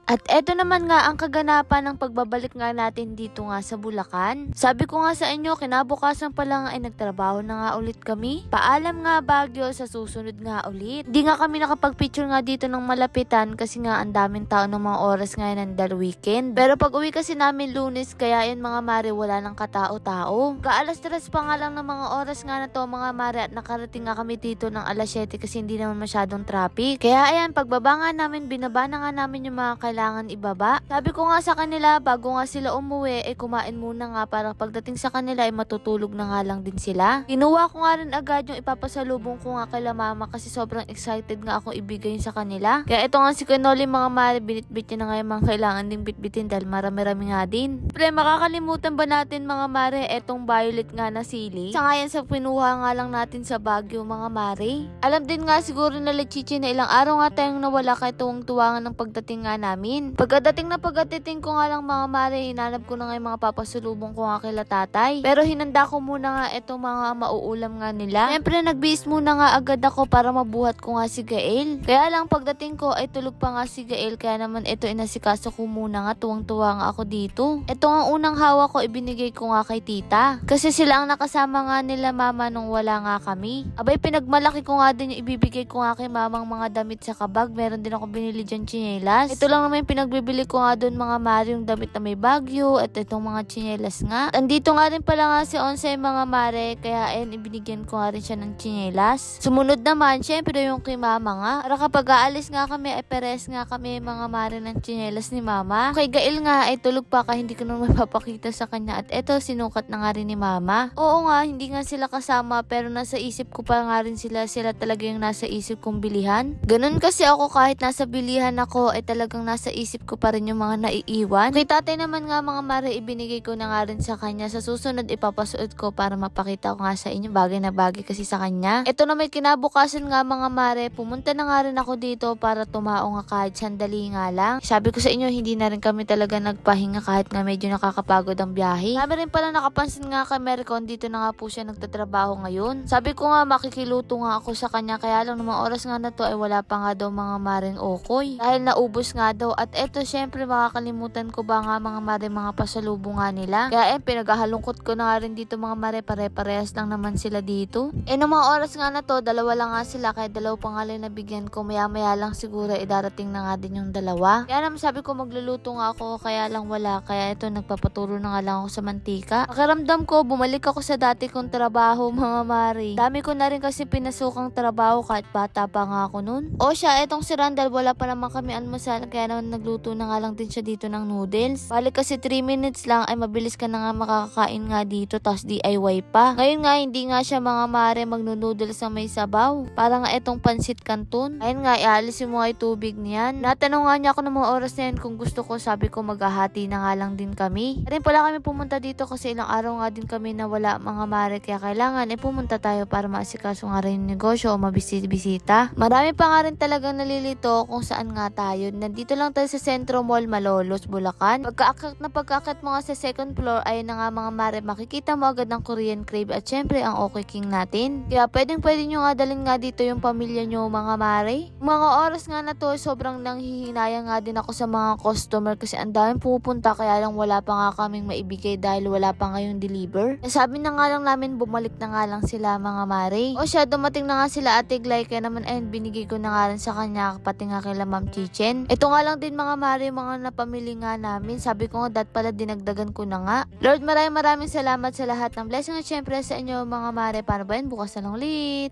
At eto naman nga ang kaganapan ng pagbabalik nga natin dito nga sa Bulacan. Sabi ko nga sa inyo, kinabukasan pa lang ay nagtrabaho na nga ulit kami. Paalam nga Baguio, sa susunod nga ulit. Di nga kami nakapag-picture nga dito ng malapitan kasi nga ang daming tao ng mga oras nga ng weekend. Pero pag uwi kasi namin Lunes, kaya yun mga mare, wala nang katao-tao. Kaalas 3 pa nga lang ng mga oras nga na to mga mare, at nakarating nga kami dito ng alas 7 kasi hindi naman masyadong traffic. Kaya ayan, pagbaba nga namin, binaba na nga namin yung mga kailangan ibaba. Sabi ko nga sa kanila, bago nga sila umuwi, kumain muna nga para pagdating sa kanila ay matutulog na nga lang din sila. Kinuha ko nga rin agad yung ipapasalubong ko nga kay mama kasi sobrang excited nga ako ibigay sa kanila. Kaya ito nga si Canoli mga mare, binitbit niya na nga yung mga kailangan ding bitbitin dahil marami-rami nga din. Pre, makakalimutan ba natin mga mare, etong violet nga na sili? Sa ngayon sa pinuha nga lang natin sa Baguio mga mare. Alam din nga siguro na Lechichi na ilang araw nga tayong nawala kay tuwang-tuwangan ng pagdating nga namin. Pagkadating ko nga lang mga mare, hinanap ko na nga yung mga papasulubong ko nga kila tatay. Pero hinanda ko muna nga itong mga mauulam nga nila. Siyempre nagbihis muna nga agad ako para mabuhat ko nga si Gael. Kaya lang pagdating ko ay tulog pa nga si Gael, kaya naman ito inasikaso ko muna nga, tuwang-tuwa nga ako dito. Ito nga unang hawak ko, ibinigay ko nga kay tita. Kasi sila ang nakasama nga nila mama nung wala nga kami. Abay pinagmalaki ko nga din yung ibibigay ko nga kay mamang mga damit sa kabag. Meron din ako binili dyan tsinelas. Ito lang naman yung pinagbibili ko nga doon mga mare, yung damit na may Baguio at itong mga tsinelas nga. Andito nga rin pala nga si Onsay mga mare, kaya ayun ibinigyan ko nga rin siya ng tsinelas. Sumunod naman syempre yung kay mama nga. Para kapag aalis nga kami ay peres nga kami mga mare ng tsinelas ni mama. Kay Gael nga ay tulog pa kaya hindi ko naman mapapakita sa kanya, at eto sinukat na nga rin ni mama. Oo nga, hindi nga sila kasama pero nasa isip ko pa nga rin sila talaga yung nasa isip kong bilihan. Ganun kasi ako, kahit nasa bilihan ako ay talagang nasa isip ko pa rin yung mga naiiwan. Kay tatay naman nga mga mare, ibinigay ko na nga rin sa kanya. Sa susunod ipapasuot ko para mapakita ko nga sa inyo, bagay na bagay kasi sa kanya. Ito na may kinabukasan nga mga mare, pumunta na nga rin ako dito para tumao nga kahit sandali nga lang. Sabi ko sa inyo, hindi na rin kami talaga nagpahinga kahit nga medyo nakakapagod ang biyahe. Sabi rin pala nakapansin nga kay Mercon, dito na nga po siya nagtatrabaho ngayon. Sabi ko nga makikiluto nga ako sa kanya, kaya lang ng mga oras nga na to ay wala pa nga daw mga maring okoy. Dahil naubos nga daw, at eto syempre makakalimutan ko ba nga mga mare, mga pasalubong nga nila. Kaya pinaghahalungkot ko na nga rin dito mga mare, pare-parehas lang naman sila dito. Ng mga oras nga na to, dalawa lang nga sila, kaya dalawa pa nga lang nabigyan ko. Maya-maya lang siguro idarating na nga din yung dalawa. Kaya naman sabi ko magluluto nga ako, kaya lang wala. Kaya ito nagpapaturo na nga lang ako sa mantika. Pakiramdam ko, bumalik ako sa dati kong trabaho mga mare. Dami ko na rin kasi pinasukang trabaho kahit bata pa nga ako nun. O siya, etong si Randall, wala pa naman kami almusal, kaya naman nagluto na nga lang din siya dito ng noodles. Balik kasi 3 minutes lang ay mabilis ka na nga makakakain nga dito, tapos DIY pa. Ngayon nga hindi nga siya mga mare magno-noodles na may sabaw. Para nga etong pansit canton. Ayun nga, ialisin mo ay tubig niyan. Natanong nga niya ako ng mga oras na yan kung gusto ko, sabi ko maghahati na nga lang din kami. Rin pala kami pumunta dito kasi ilang araw nga din kami na wala mga mare, kaya kailangan pumunta tayo para maasikaso nga rin yung negosyo o mabisita. Marami pa nga rin talagang nalilito kung saan nga tayo. Nandito lang tayo sa Centro Mall, Malolos, Bulacan. Pagkaakyat mo nga sa second floor, ay na nga mga mare, makikita mo agad ng Korean Crave at syempre ang Okay King natin. Kaya pwede nyo nga dalhin nga dito yung pamilya nyo mga mare. Mga oras nga na to, sobrang nanghihinayang nga din ako sa mga customer kasi ang daming pupunta, kaya lang wala pa nga kaming maibigay dahil wala pa nga yung deliver. Sabi na nga lang namin bumalik na nga lang sila mga mare. O siya, dumating na nga sila Ate Glay, kaya naman ayun binigay ko na nga rin sa kanya, pati nga kila Ma'am Chichen. Ito nga lang din mga mare, mga napamili nga namin. Sabi ko nga pala dinagdagan ko na nga. Lord, maraming salamat sa lahat ng blessing at syempre sa inyo mga mare. Para ba yun, bukas na lang ulit.